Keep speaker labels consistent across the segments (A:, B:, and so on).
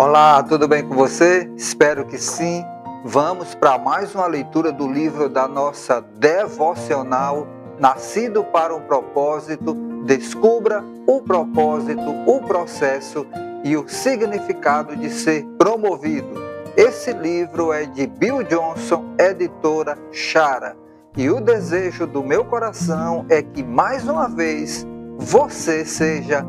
A: Olá, tudo bem com você? Espero que sim. Vamos para mais uma leitura do livro da nossa devocional Nascido para um Propósito. Descubra o propósito, o processo e o significado de ser promovido. Esse livro é de Bill Johnson, editora Chara. E o desejo do meu coração é que mais uma vez você seja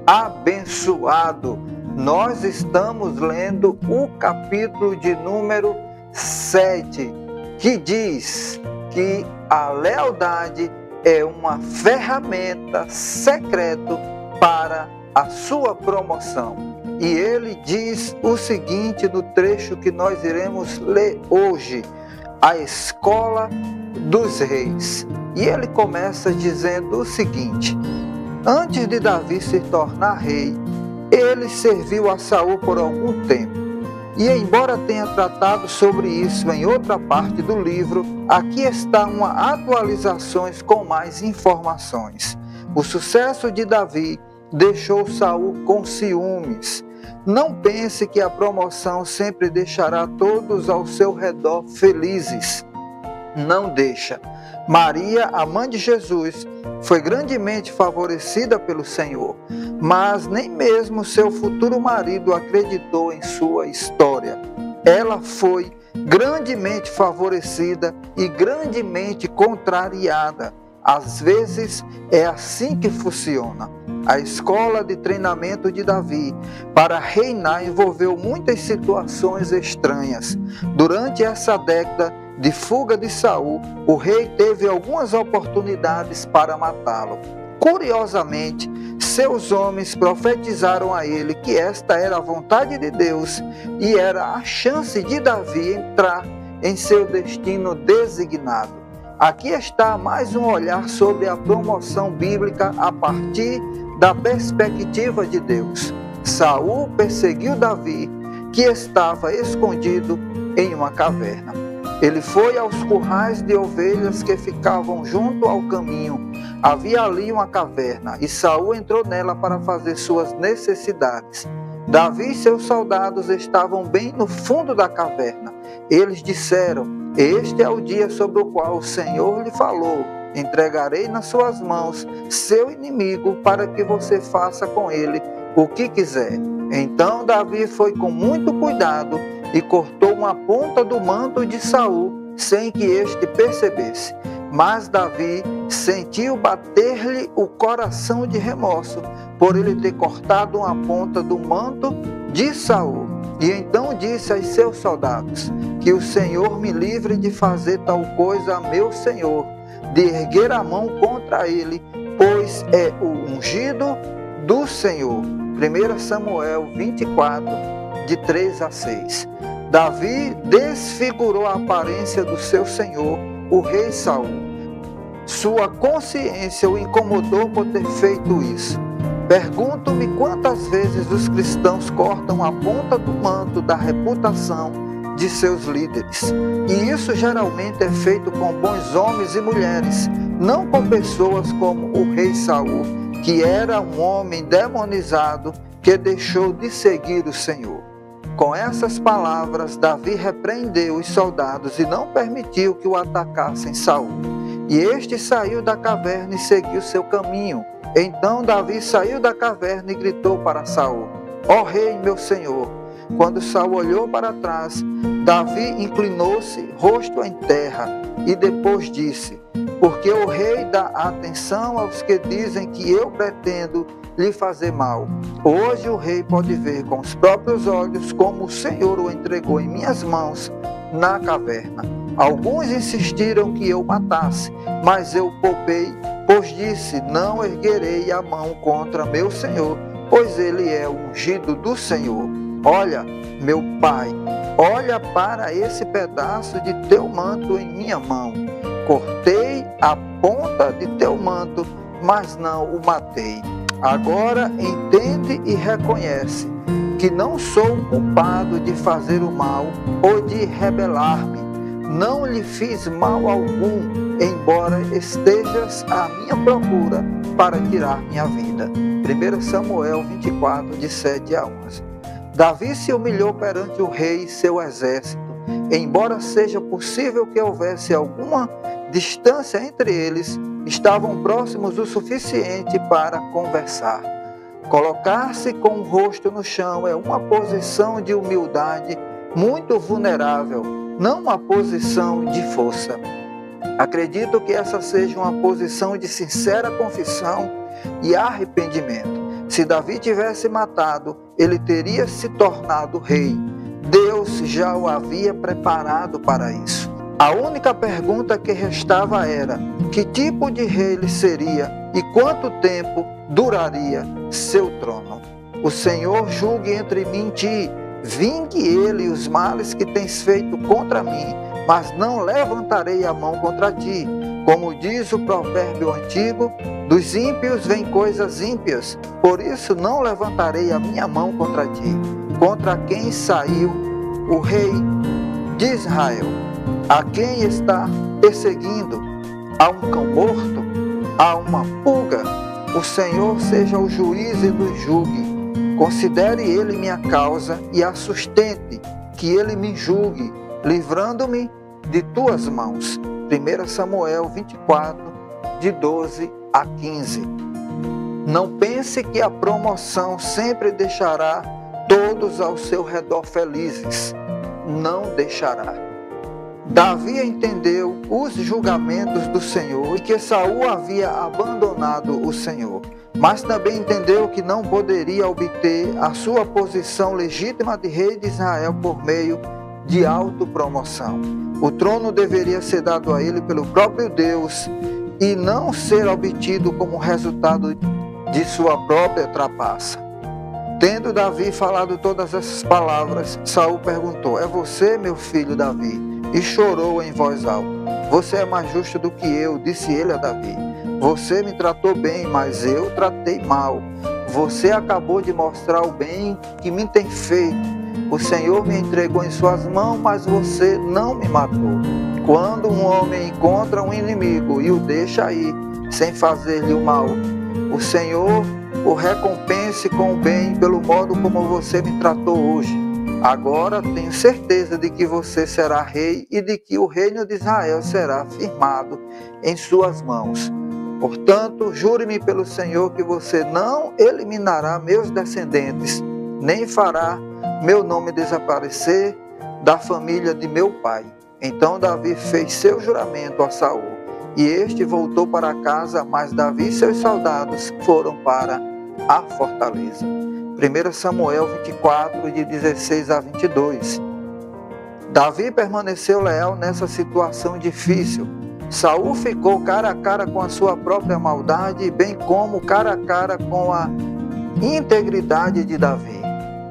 A: abençoado. Nós estamos lendo o capítulo de número 7, que diz que a lealdade é uma ferramenta secreta para a sua promoção. E ele diz o seguinte no trecho que nós iremos ler hoje, a escola dos reis. E ele começa dizendo o seguinte: antes de Davi se tornar rei, ele serviu a Saul por algum tempo. E embora tenha tratado sobre isso em outra parte do livro, aqui está uma atualização com mais informações. O sucesso de Davi deixou Saul com ciúmes. Não pense que a promoção sempre deixará todos ao seu redor felizes. Não deixa. Maria, a mãe de Jesus, foi grandemente favorecida pelo Senhor, mas nem mesmo seu futuro marido acreditou em sua história. Ela foi grandemente favorecida e grandemente contrariada. Às vezes é assim que funciona. A escola de treinamento de Davi para reinar envolveu muitas situações estranhas. Durante essa década de fuga de Saul, o rei teve algumas oportunidades para matá-lo. Curiosamente, seus homens profetizaram a ele que esta era a vontade de Deus e era a chance de Davi entrar em seu destino designado. Aqui está mais um olhar sobre a promoção bíblica a partir da perspectiva de Deus. Saul perseguiu Davi, que estava escondido em uma caverna. Ele foi aos currais de ovelhas que ficavam junto ao caminho. Havia ali uma caverna, e Saul entrou nela para fazer suas necessidades. Davi e seus soldados estavam bem no fundo da caverna. Eles disseram: este é o dia sobre o qual o Senhor lhe falou. Entregarei nas suas mãos seu inimigo para que você faça com ele o que quiser. Então Davi foi com muito cuidado e cortou uma ponta do manto de Saul sem que este percebesse. Mas Davi sentiu bater-lhe o coração de remorso por ele ter cortado uma ponta do manto de Saul. E então disse aos seus soldados: que o Senhor me livre de fazer tal coisa a meu senhor, de erguer a mão contra ele, pois é o ungido do Senhor. 1 Samuel 24, de 3 a 6. Davi desfigurou a aparência do seu senhor, o rei Saul. Sua consciência o incomodou por ter feito isso. Pergunto-me quantas vezes os cristãos cortam a ponta do manto da reputação de seus líderes. E isso geralmente é feito com bons homens e mulheres, não com pessoas como o rei Saul, que era um homem demonizado que deixou de seguir o Senhor. Com essas palavras, Davi repreendeu os soldados e não permitiu que o atacassem Saul. E este saiu da caverna e seguiu seu caminho. Então Davi saiu da caverna e gritou para Saul: ó rei, meu senhor. Quando Saul olhou para trás, Davi inclinou-se, rosto em terra, e depois disse: porque o rei dá atenção aos que dizem que eu pretendo lhe fazer mal. Hoje o rei pode ver com os próprios olhos como o Senhor o entregou em minhas mãos na caverna. Alguns insistiram que eu matasse, mas eu poupei, pois disse: não erguerei a mão contra meu Senhor, pois ele é o ungido do Senhor. Olha, meu pai, olha para esse pedaço de teu manto em minha mão. Cortei a ponta de teu manto, mas não o matei. Agora entende e reconhece que não sou culpado de fazer o mal ou de rebelar-me. Não lhe fiz mal algum, embora estejas à minha procura para tirar minha vida. 1 Samuel 24, de 7 a 11. Davi se humilhou perante o rei e seu exército, embora seja possível que houvesse alguma distância entre eles, estavam próximos o suficiente para conversar. Colocar-se com o rosto no chão é uma posição de humildade muito vulnerável, não uma posição de força. Acredito que essa seja uma posição de sincera confissão e arrependimento. Se Davi tivesse matado, ele teria se tornado rei. Deus já o havia preparado para isso. A única pergunta que restava era: que tipo de rei ele seria e quanto tempo duraria seu trono? O Senhor julgue entre mim e ti, vingue ele os males que tens feito contra mim, mas não levantarei a mão contra ti. Como diz o provérbio antigo, dos ímpios vêm coisas ímpias, por isso não levantarei a minha mão contra ti. Contra quem saiu o rei de Israel? A quem está perseguindo? A um cão morto? A uma pulga? O Senhor seja o juiz e nos julgue. Considere ele minha causa e a sustente, que ele me julgue, livrando-me de tuas mãos. 1 Samuel 24, de 12 a 15. Não pense que a promoção sempre deixará todos ao seu redor felizes. Não deixará. Davi entendeu os julgamentos do Senhor e que Saul havia abandonado o Senhor, mas também entendeu que não poderia obter a sua posição legítima de rei de Israel por meio de autopromoção. O trono deveria ser dado a ele pelo próprio Deus e não ser obtido como resultado de sua própria trapaça. Tendo Davi falado todas essas palavras, Saul perguntou: é você, meu filho Davi? E chorou em voz alta. Você é mais justo do que eu, disse ele a Davi. Você me tratou bem, mas eu tratei mal. Você acabou de mostrar o bem que me tem feito. O Senhor me entregou em suas mãos, mas você não me matou. Quando um homem encontra um inimigo e o deixa ir, sem fazer-lhe o mal, o Senhor o recompense com o bem pelo modo como você me tratou hoje. Agora tenho certeza de que você será rei e de que o reino de Israel será firmado em suas mãos. Portanto, jure-me pelo Senhor que você não eliminará meus descendentes, nem fará meu nome desaparecer da família de meu pai. Então Davi fez seu juramento a Saul, e este voltou para casa, mas Davi e seus soldados foram para a fortaleza. 1 Samuel 24, de 16 a 22. Davi permaneceu leal nessa situação difícil. Saul ficou cara a cara com a sua própria maldade, bem como cara a cara com a integridade de Davi.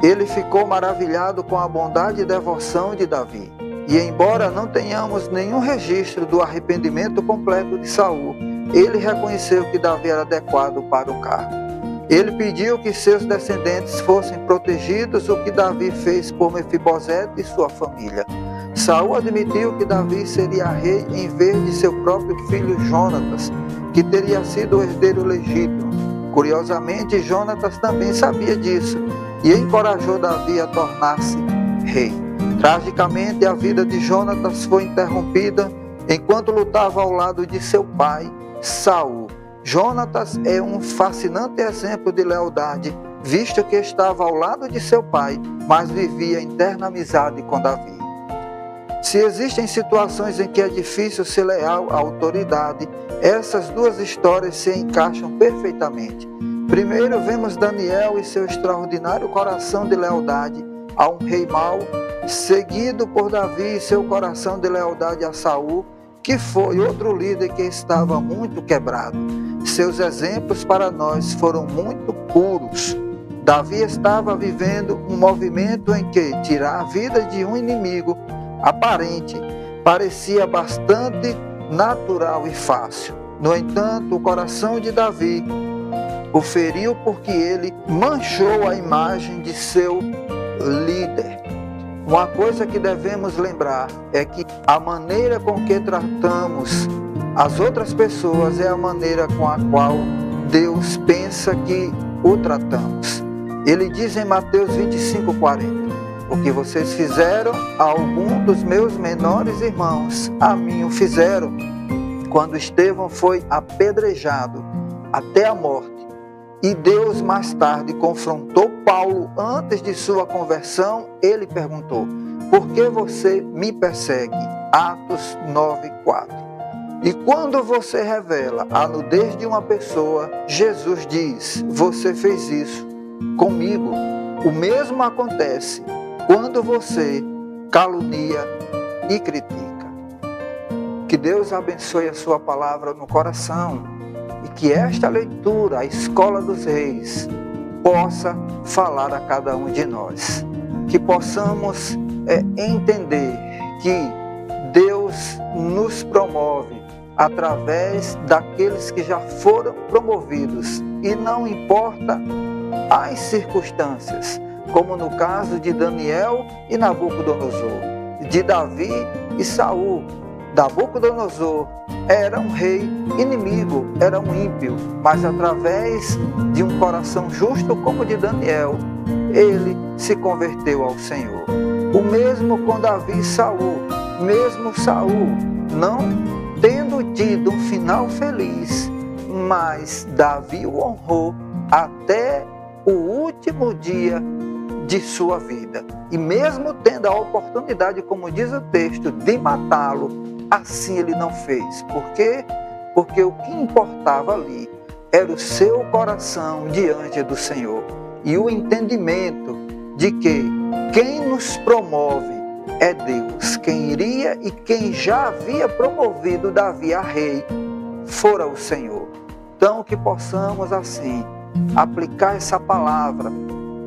A: Ele ficou maravilhado com a bondade e devoção de Davi. E embora não tenhamos nenhum registro do arrependimento completo de Saul, ele reconheceu que Davi era adequado para o cargo. Ele pediu que seus descendentes fossem protegidos, o que Davi fez por Mefibosete e sua família. Saul admitiu que Davi seria rei em vez de seu próprio filho Jonatas, que teria sido o herdeiro legítimo. Curiosamente, Jonatas também sabia disso e encorajou Davi a tornar-se rei. Tragicamente, a vida de Jonatas foi interrompida enquanto lutava ao lado de seu pai, Saul. Jonatas é um fascinante exemplo de lealdade, visto que estava ao lado de seu pai, mas vivia em terna amizade com Davi. Se existem situações em que é difícil ser leal à autoridade, essas duas histórias se encaixam perfeitamente. Primeiro, vemos Daniel e seu extraordinário coração de lealdade a um rei mau, seguido por Davi e seu coração de lealdade a Saul, que foi outro líder que estava muito quebrado. Seus exemplos para nós foram muito puros. Davi estava vivendo um movimento em que tirar a vida de um inimigo aparente parecia bastante natural e fácil. No entanto, o coração de Davi o feriu porque ele manchou a imagem de seu líder. Uma coisa que devemos lembrar é que a maneira com que tratamos as outras pessoas é a maneira com a qual Deus pensa que o tratamos. Ele diz em Mateus 25:40: o que vocês fizeram a algum dos meus menores irmãos, a mim o fizeram. Quando Estevão foi apedrejado até a morte, e Deus mais tarde confrontou Paulo antes de sua conversão, ele perguntou: por que você me persegue? Atos 9:4. E quando você revela a nudez de uma pessoa, Jesus diz: você fez isso comigo. O mesmo acontece quando você calunia e critica. Que Deus abençoe a sua palavra no coração e que esta leitura, a Escola dos Reis, possa falar a cada um de nós. Que possamos entender que Deus nos promove através daqueles que já foram promovidos e não importa as circunstâncias, como no caso de Daniel e Nabucodonosor, de Davi e Saul. Nabucodonosor era um rei inimigo, era um ímpio, mas através de um coração justo como o de Daniel, ele se converteu ao Senhor. O mesmo com Davi e Saul, mesmo Saul não tendo tido um final feliz, mas Davi o honrou até o último dia de sua vida. E mesmo tendo a oportunidade, como diz o texto, de matá-lo, assim ele não fez. Por quê? Porque o que importava ali era o seu coração diante do Senhor. E o entendimento de que quem nos promove é Deus. Quem iria e quem já havia promovido Davi a rei fora o Senhor. Então que possamos assim aplicar essa palavra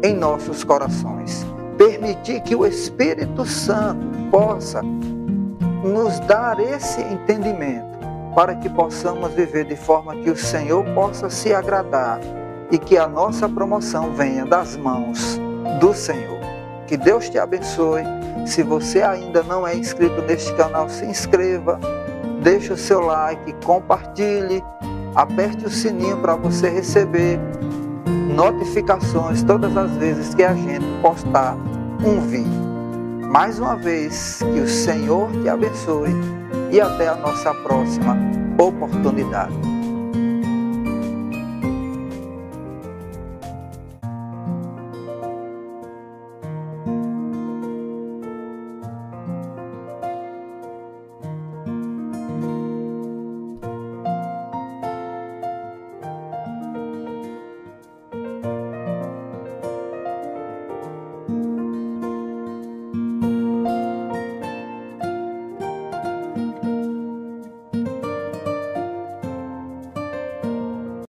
A: em nossos corações. Permitir que o Espírito Santo possa nos dar esse entendimento para que possamos viver de forma que o Senhor possa se agradar e que a nossa promoção venha das mãos do Senhor. Que Deus te abençoe. Se você ainda não é inscrito neste canal, se inscreva, deixe o seu like, compartilhe, aperte o sininho para você receber notificações todas as vezes que a gente postar um vídeo. Mais uma vez, que o Senhor te abençoe e até a nossa próxima oportunidade.